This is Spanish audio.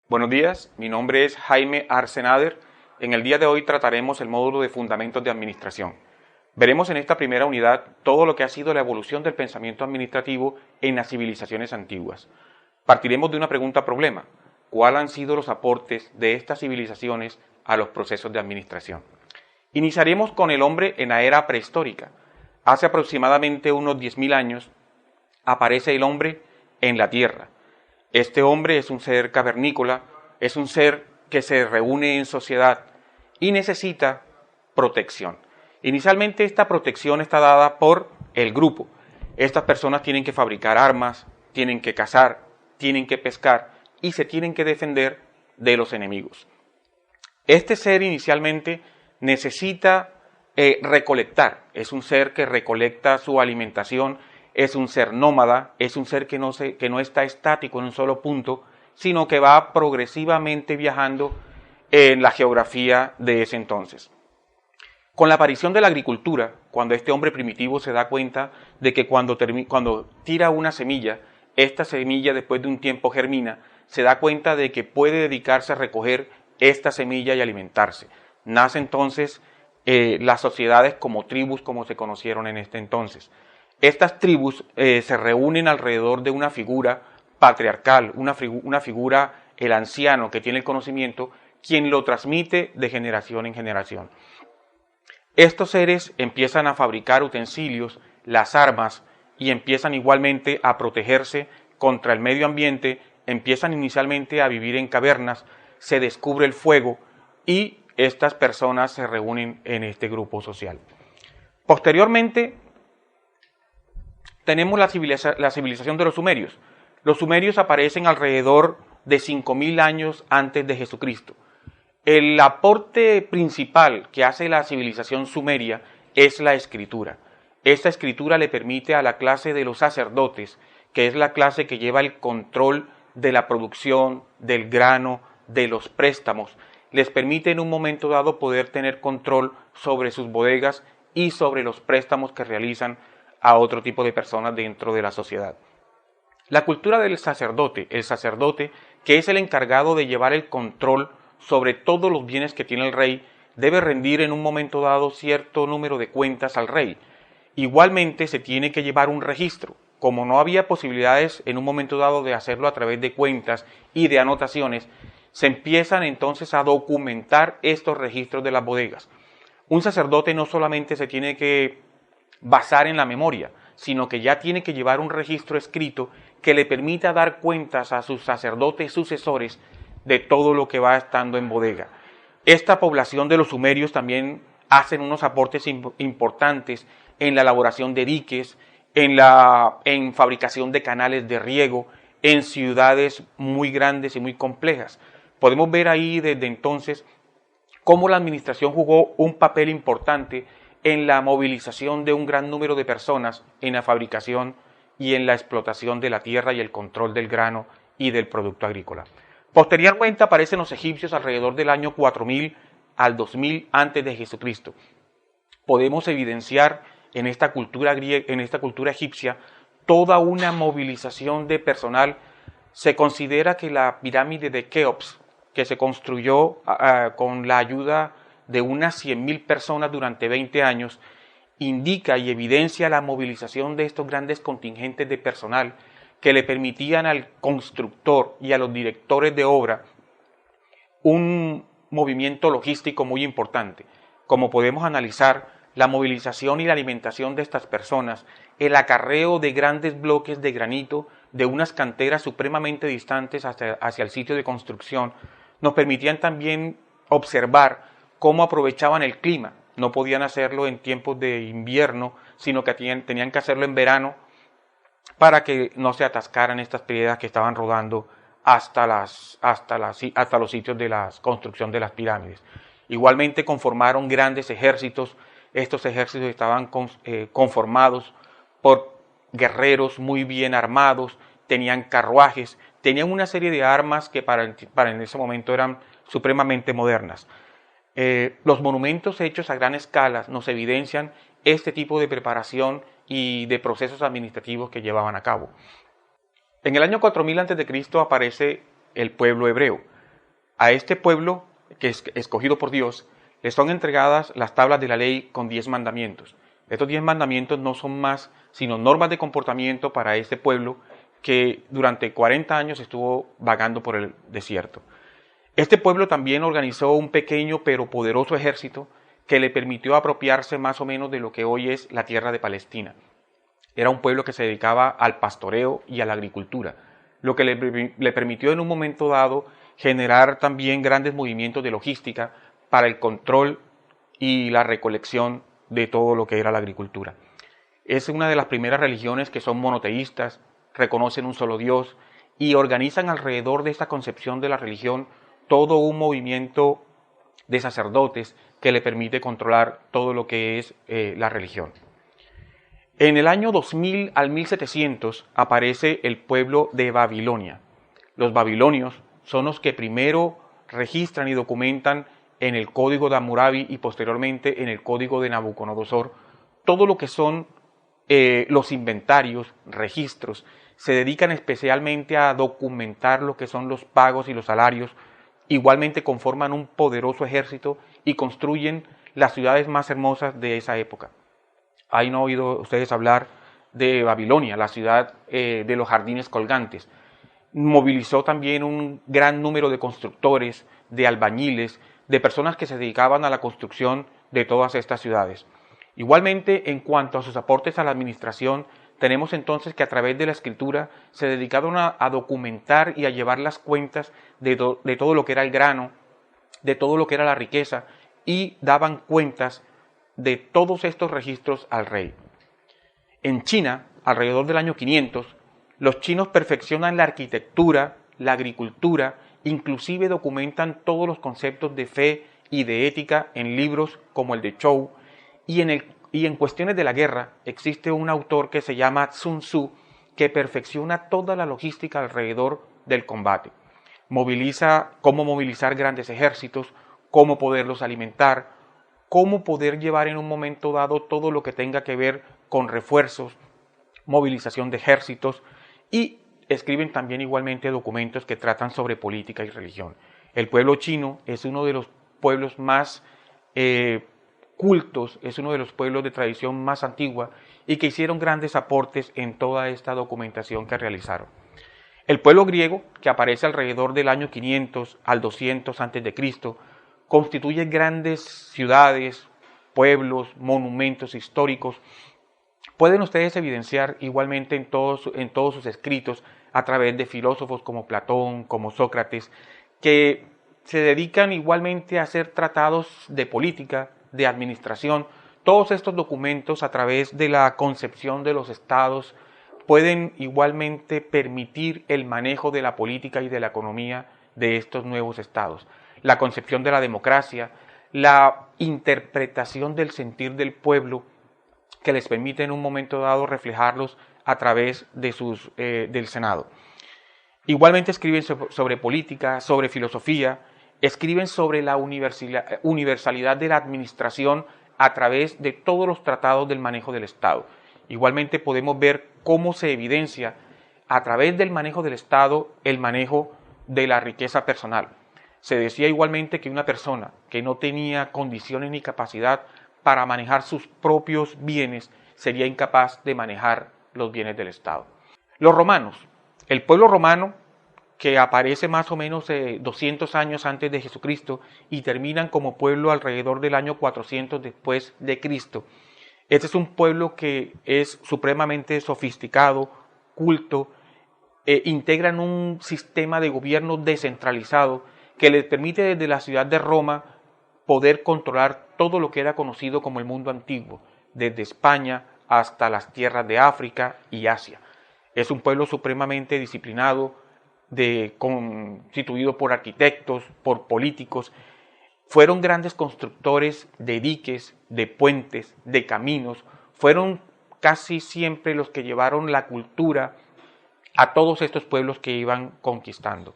Buenos días, mi nombre es Jaime Arsenader. En el día de hoy trataremos el módulo de Fundamentos de Administración. Veremos en esta primera unidad todo lo que ha sido la evolución del pensamiento administrativo en las civilizaciones antiguas. Partiremos de una pregunta-problema: ¿cuáles han sido los aportes de estas civilizaciones a los procesos de administración? Iniciaremos con el hombre en la era prehistórica. Hace aproximadamente unos 10.000 años aparece el hombre en la Tierra. Este hombre es un ser cavernícola, es un ser que se reúne en sociedad y necesita protección. Inicialmente esta protección está dada por el grupo. Estas personas tienen que fabricar armas, tienen que cazar, tienen que pescar y se tienen que defender de los enemigos. Este ser inicialmente necesita recolectar, es un ser que recolecta su alimentación, es un ser nómada, es un ser que no está estático en un solo punto, sino que va progresivamente viajando en la geografía de ese entonces. Con la aparición de la agricultura, cuando este hombre primitivo se da cuenta de que cuando tira una semilla, esta semilla después de un tiempo germina, se da cuenta de que puede dedicarse a recoger esta semilla y alimentarse. Nace entonces las sociedades como tribus como se conocieron en este entonces. Estas tribus se reúnen alrededor de una figura patriarcal, una figura, el anciano que tiene el conocimiento, quien lo transmite de generación en generación. Estos seres empiezan a fabricar utensilios, las armas, y empiezan igualmente a protegerse contra el medio ambiente, empiezan inicialmente a vivir en cavernas, se descubre el fuego y estas personas se reúnen en este grupo social. Posteriormente, tenemos la civilización de los sumerios. Los sumerios aparecen alrededor de 5.000 años antes de Jesucristo. El aporte principal que hace la civilización sumeria es la escritura. Esta escritura le permite a la clase de los sacerdotes, que es la clase que lleva el control de la producción, del grano, de los préstamos, les permite en un momento dado poder tener control sobre sus bodegas y sobre los préstamos que realizan a otro tipo de personas dentro de la sociedad. La cultura del sacerdote, el sacerdote que es el encargado de llevar el control sobre todos los bienes que tiene el rey, debe rendir en un momento dado cierto número de cuentas al rey. Igualmente se tiene que llevar un registro. Como no había posibilidades en un momento dado de hacerlo a través de cuentas y de anotaciones, se empiezan entonces a documentar estos registros de las bodegas. Un sacerdote no solamente se tiene que basar en la memoria, sino que ya tiene que llevar un registro escrito que le permita dar cuentas a sus sacerdotes sucesores de todo lo que va estando en bodega. Esta población de los sumerios también hacen unos aportes importantes en la elaboración de diques, en fabricación de canales de riego, en ciudades muy grandes y muy complejas. Podemos ver ahí desde entonces cómo la administración jugó un papel importante en la movilización de un gran número de personas en la fabricación y en la explotación de la tierra y el control del grano y del producto agrícola. Posteriormente aparecen los egipcios alrededor del año 4000 al 2000 antes de Jesucristo. Podemos evidenciar en esta cultura egipcia toda una movilización de personal. Se considera que la pirámide de Keops, que se construyó con la ayuda de unas 100.000 personas durante 20 años, indica y evidencia la movilización de estos grandes contingentes de personal que le permitían al constructor y a los directores de obra un movimiento logístico muy importante. Como podemos analizar, la movilización y la alimentación de estas personas, el acarreo de grandes bloques de granito de unas canteras supremamente distantes hacia el sitio de construcción, nos permitían también observar cómo aprovechaban el clima. No podían hacerlo en tiempos de invierno, sino que tenían que hacerlo en verano para que no se atascaran estas piedras que estaban rodando hasta los sitios de la construcción de las pirámides. Igualmente conformaron grandes ejércitos. Estos ejércitos estaban conformados por guerreros muy bien armados, tenían carruajes, tenían una serie de armas que para en ese momento eran supremamente modernas. Los monumentos hechos a gran escala nos evidencian este tipo de preparación y de procesos administrativos que llevaban a cabo. En el año 4000 a.C. aparece el pueblo hebreo. A este pueblo, que es escogido por Dios, le son entregadas las tablas de la ley con 10 mandamientos. Estos 10 mandamientos no son más sino normas de comportamiento para este pueblo que durante 40 años estuvo vagando por el desierto. Este pueblo también organizó un pequeño pero poderoso ejército que le permitió apropiarse más o menos de lo que hoy es la tierra de Palestina. Era un pueblo que se dedicaba al pastoreo y a la agricultura, lo que le permitió en un momento dado generar también grandes movimientos de logística para el control y la recolección de todo lo que era la agricultura. Es una de las primeras religiones que son monoteístas, reconocen un solo Dios y organizan alrededor de esta concepción de la religión todo un movimiento de sacerdotes que le permite controlar todo lo que es la religión. En el año 2000 al 1700 aparece el pueblo de Babilonia. Los babilonios son los que primero registran y documentan en el código de Hammurabi y posteriormente en el código de Nabucodonosor todo lo que son los inventarios, registros. Se dedican especialmente a documentar lo que son los pagos y los salarios. Igualmente conforman un poderoso ejército y construyen las ciudades más hermosas de esa época. ¿Han oído ustedes hablar de Babilonia, la ciudad de los jardines colgantes? Movilizó también un gran número de constructores, de albañiles, de personas que se dedicaban a la construcción de todas estas ciudades. Igualmente, en cuanto a sus aportes a la administración, tenemos entonces que a través de la escritura se dedicaron a documentar y a llevar las cuentas de todo lo que era el grano, de todo lo que era la riqueza, y daban cuentas de todos estos registros al rey. En China, alrededor del año 500, los chinos perfeccionan la arquitectura, la agricultura, inclusive documentan todos los conceptos de fe y de ética en libros como el de Zhou, y en cuestiones de la guerra existe un autor que se llama Sun Tzu que perfecciona toda la logística alrededor del combate. Moviliza cómo movilizar grandes ejércitos, cómo poderlos alimentar, cómo poder llevar en un momento dado todo lo que tenga que ver con refuerzos, movilización de ejércitos, y escriben también igualmente documentos que tratan sobre política y religión. El pueblo chino es uno de los pueblos más cultos, es uno de los pueblos de tradición más antigua y que hicieron grandes aportes en toda esta documentación que realizaron. El pueblo griego, que aparece alrededor del año 500 al 200 a.C., constituye grandes ciudades, pueblos, monumentos históricos. Pueden ustedes evidenciar igualmente en todos sus escritos a través de filósofos como Platón, como Sócrates, que se dedican igualmente a hacer tratados de política, de administración. Todos estos documentos a través de la concepción de los estados pueden igualmente permitir el manejo de la política y de la economía de estos nuevos estados. La concepción de la democracia, la interpretación del sentir del pueblo que les permite en un momento dado reflejarlos a través de del Senado. Igualmente escriben sobre política, sobre filosofía, escriben sobre la universalidad de la administración a través de todos los tratados del manejo del Estado. Igualmente podemos ver cómo se evidencia a través del manejo del Estado el manejo de la riqueza personal. Se decía igualmente que una persona que no tenía condiciones ni capacidad para manejar sus propios bienes sería incapaz de manejar los bienes del Estado. Los romanos, el pueblo romano que aparece más o menos 200 años antes de Jesucristo y terminan como pueblo alrededor del año 400 después de Cristo. Este es un pueblo que es supremamente sofisticado, culto, integran un sistema de gobierno descentralizado que les permite desde la ciudad de Roma poder controlar todo lo que era conocido como el mundo antiguo, desde España hasta las tierras de África y Asia. Es un pueblo supremamente disciplinado, constituido por arquitectos, por políticos. Fueron grandes constructores de diques, de puentes, de caminos. Fueron casi siempre los que llevaron la cultura a todos estos pueblos que iban conquistando.